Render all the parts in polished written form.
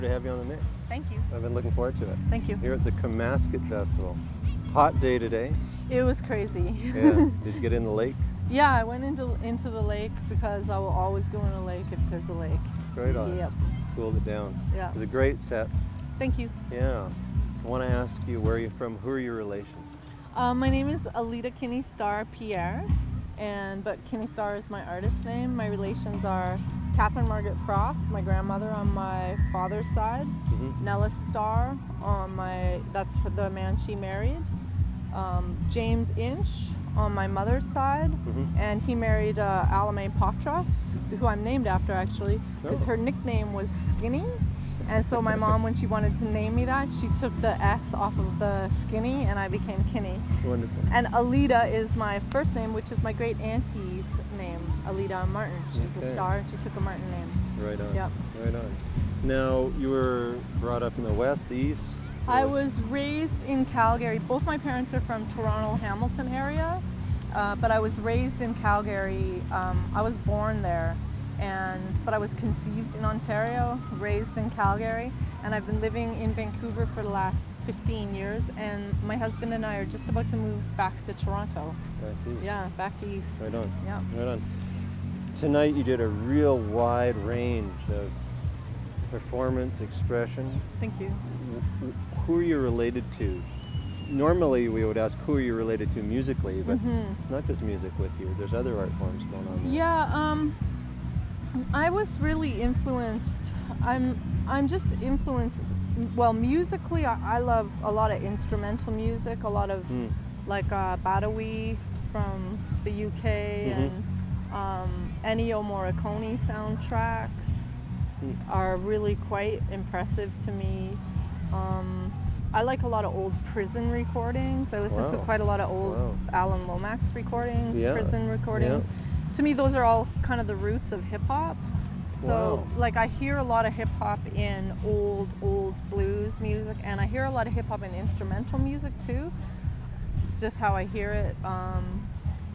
To have you on the mix. Thank you. I've been looking forward to it. Thank you. Here at the Komasket Festival. Hot day today. It was crazy. Yeah. Did you get in the lake? Yeah, I went into the lake because I will always go in a lake if there's a lake. Right on. Yep. Cooled it down. Yeah. It was a great set. Thank you. Yeah. I want to ask you, where are you from? Who are your relations? My name is Kinnie Starr Pierre, but Kinnie Starr is my artist name. My relations are Catherine Margaret Frost, my grandmother on my father's side, Nellis Starr that's the man she married, James Inch on my mother's side, and he married Alamé Potroff, who I'm named after actually, because her nickname was Skinny. And so my mom, when she wanted to name me that, she took the S off of the Skinny and I became Kinnie. Wonderful. And Alida is my first name, which is my great auntie's name, Alida Martin. She's a Star and she took a Martin name. Right on. Yep. Right on. Now, you were brought up in the West, the East? I was raised in Calgary. Both my parents are from Toronto, Hamilton area, but I was raised in Calgary. I was born there. But I was conceived in Ontario, raised in Calgary, and I've been living in Vancouver for the last 15 years, and my husband and I are just about to move back to Toronto. Back east. Yeah, back east. Right on. Yeah. Right on. Tonight you did a real wide range of performance, expression. Thank you. Who are you related to? Normally we would ask who are you related to musically, but it's not just music with you. There's other art forms going on there. Yeah, I was really influenced. I'm just influenced. Well, musically, I love a lot of instrumental music, a lot of like Badawi from the UK and Ennio Morricone soundtracks are really quite impressive to me. I like a lot of old prison recordings. I listen to quite a lot of old Alan Lomax recordings, prison recordings. Yeah. To me, those are all kind of the roots of hip hop. So, like, I hear a lot of hip hop in old blues music, and I hear a lot of hip hop in instrumental music too. It's just how I hear it.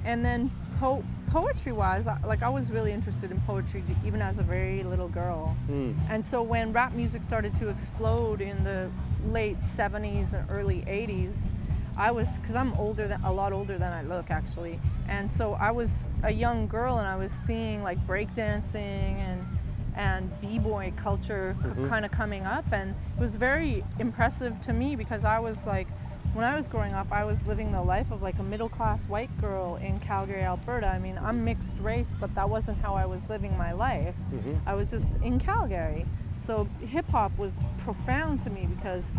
And then poetry-wise, I was really interested in poetry even as a very little girl. And so when rap music started to explode in the late 70s and early 80s, because I'm a lot older than I look actually, and so I was a young girl and I was seeing like breakdancing and b-boy culture kind of coming up, and it was very impressive to me because I was like, when I was growing up, I was living the life of like a middle-class white girl in Calgary, Alberta. I mean, I'm mixed race, but that wasn't how I was living my life. I was just in Calgary. So hip-hop was profound to me because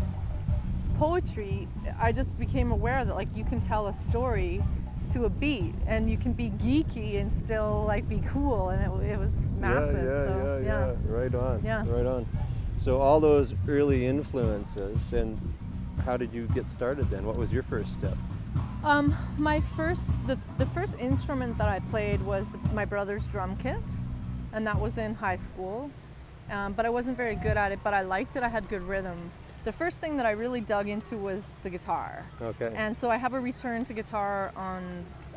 poetry, I just became aware that like you can tell a story to a beat and you can be geeky and still like be cool, and it was massive. Yeah. Right on. Yeah. Right on. So all those early influences, and how did you get started then? What was your first step? The first instrument that I played was my brother's drum kit, and that was in high school. But I wasn't very good at it, but I liked it. I had good rhythm. The first thing that I really dug into was the guitar. Okay. And so I have a return to guitar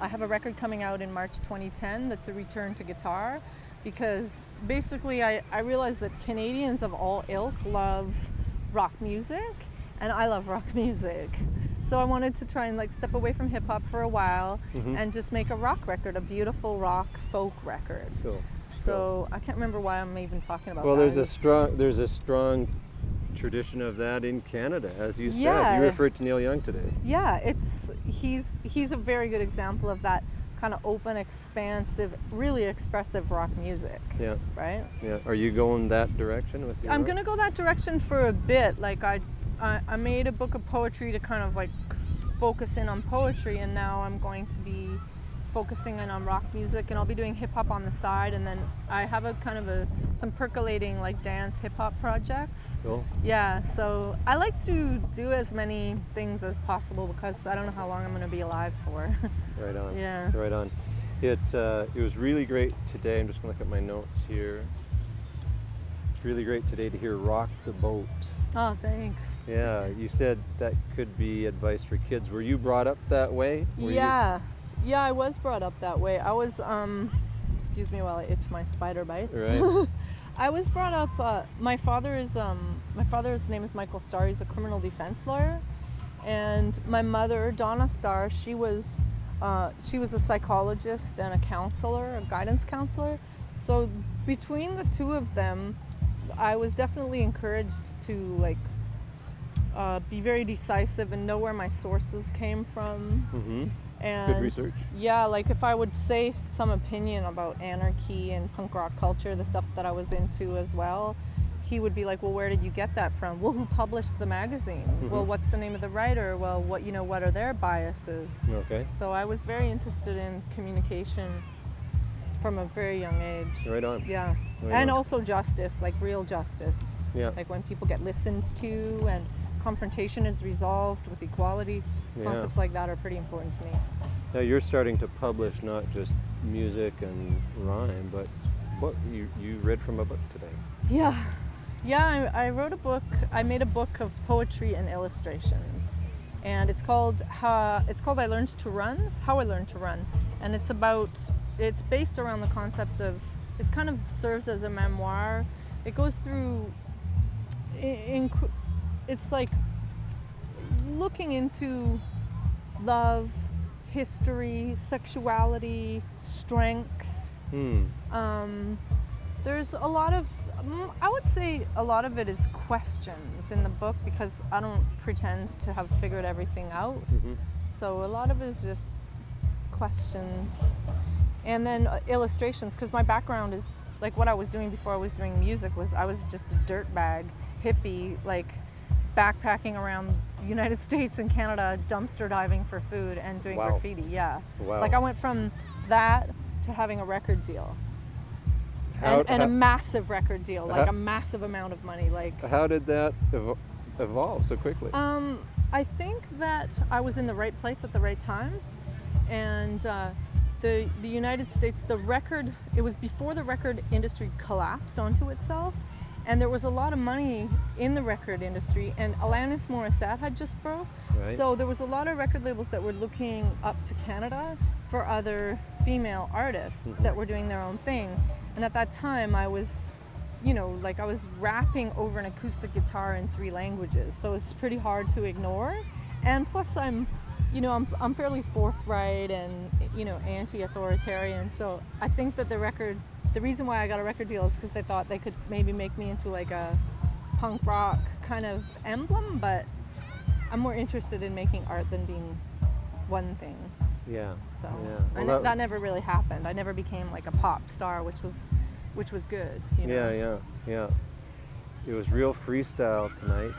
I have a record coming out in March 2010 that's a return to guitar, because basically I realized that Canadians of all ilk love rock music, and I love rock music. So I wanted to try and like step away from hip hop for a while and just make a rock record, a beautiful rock folk record. Cool. So I can't remember why I'm even talking about that. Well, there's a strong tradition of that in Canada, as you said. You referred to Neil Young today. Yeah, he's a very good example of that kind of open, expansive, really expressive rock music. Yeah. Right? Yeah. Are you going that direction with your I'm rock? going to go that direction for a bit. Like I made a book of poetry to kind of like focus in on poetry, and now I'm going to be focusing in on rock music, and I'll be doing hip hop on the side, and then I have a kind of some percolating like dance hip hop projects. Cool. Yeah, so I like to do as many things as possible because I don't know how long I'm going to be alive for. Right on. Yeah. Right on. It was really great today. I'm just going to look at my notes here. It's really great today to hear Rock the Boat. Oh, thanks. Yeah, you said that could be advice for kids. Were you brought up that way? Yeah, I was brought up that way. I was, excuse me while I itch my spider bites. Right. I was brought up, my father is my father's name is Michael Starr. He's a criminal defense lawyer. And my mother, Donna Starr, she was a psychologist and a counselor, a guidance counselor. So between the two of them, I was definitely encouraged to like be very decisive and know where my sources came from. Mm-hmm. And Good research. yeah, like if I would say some opinion about anarchy and punk rock culture, the stuff that I was into as well, he would be like, well, where did you get that from? Well, who published the magazine? Mm-hmm. Well, what's the name of the writer? Well, what are their biases? Okay. So I was very interested in communication from a very young age. Right on. Yeah. Right And on. also justice, like real justice. Yeah. Like when people get listened to and confrontation is resolved with equality. Yeah. Concepts like that are pretty important to me. Now you're starting to publish not just music and rhyme, but what you read from a book today. Yeah, I wrote a book. I made a book of poetry and illustrations, and it's called I Learned to Run, How I Learned to Run, and it's based around the concept of, it kind of serves as a memoir. It goes through, it's like looking into love, history, sexuality, strength. There's a lot of, I would say a lot of it is questions in the book, because I don't pretend to have figured everything out. Mm-hmm. So a lot of it is just questions. And then illustrations, because my background is, like what I was doing before I was doing music was I was just a dirtbag hippie, like backpacking around the United States and Canada, dumpster diving for food and doing Wow. graffiti. Yeah. Wow. Like I went from that to having a record deal. And a massive record deal, like a massive amount of money. Like, how did that evolve so quickly? I think that I was in the right place at the right time, and the United States, it was before the record industry collapsed onto itself, and there was a lot of money in the record industry, and Alanis Morissette had just broke, Right. so there was a lot of record labels that were looking up to Canada for other female artists Mm-hmm. that were doing their own thing. And at that time I was, I was rapping over an acoustic guitar in 3 languages, so it's pretty hard to ignore. And plus I'm fairly forthright and, anti-authoritarian, so I think that the reason why I got a record deal is because they thought they could maybe make me into like a punk rock kind of emblem, but I'm more interested in making art than being one thing. Yeah. So Yeah. Well, that never really happened. I never became like a pop star, which was good. Yeah. It was real freestyle tonight.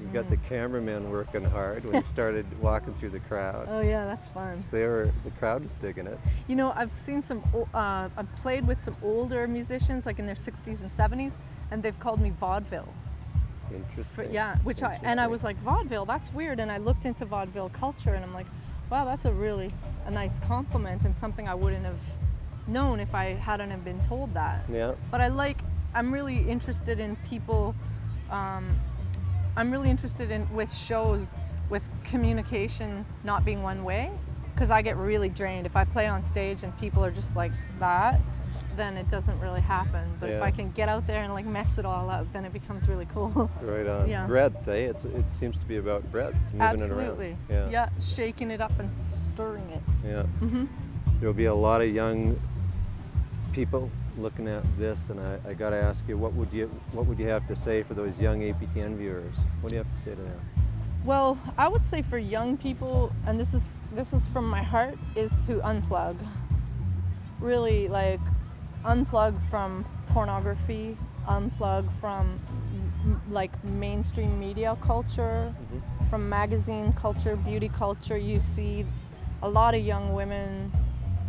You got the cameraman working hard when you started walking through the crowd. Oh yeah, that's fun. The crowd was digging it. I've seen I've played with some older musicians, like in their 60s and 70s, and they've called me vaudeville. Interesting. Yeah, I was like, vaudeville, that's weird, and I looked into vaudeville culture, and I'm like, wow, that's a nice compliment and something I wouldn't have known if I hadn't have been told that. Yeah. But I'm really interested in people, I'm really interested with shows with communication not being one way, because I get really drained. If I play on stage and people are just like that, then it doesn't really happen. But if Yeah. I can get out there and like mess it all up, then it becomes really cool. Right on. Yeah. Breadth, eh? It seems to be about breadth, moving Absolutely. it around. Yeah, shaking it up and stirring it. Yeah. Mm-hmm. There'll be a lot of young people looking at this, and I got to ask you, what would you have to say for those young APTN viewers? What do you have to say to them? Well, I would say for young people, and this is from my heart, is to unplug. Really, like, unplug from pornography, unplug from like mainstream media culture, Mm-hmm. from magazine culture, beauty culture. You see a lot of young women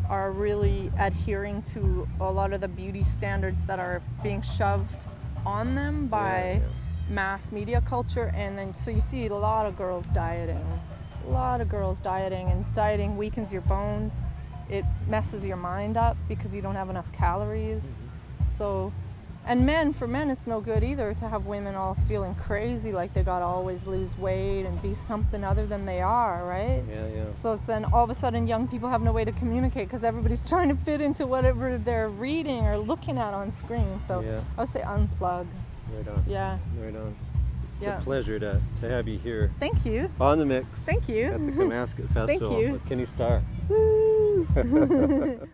are really adhering to a lot of the beauty standards that are being shoved on them by mass media culture, and then so you see a lot of girls dieting, and dieting weakens your bones. It messes your mind up because you don't have enough calories. So, and for men it's no good either to have women all feeling crazy like they gotta always lose weight and be something other than they are, right? Yeah. So it's then all of a sudden young people have no way to communicate because everybody's trying to fit into whatever they're reading or looking at on screen. So Yeah. I would say unplug. Right on. Yeah. Right on. It's Yeah. a pleasure to have you here Thank you. on the mix Thank you. at the Komasket Festival you. with Kinnie Starr. Woo!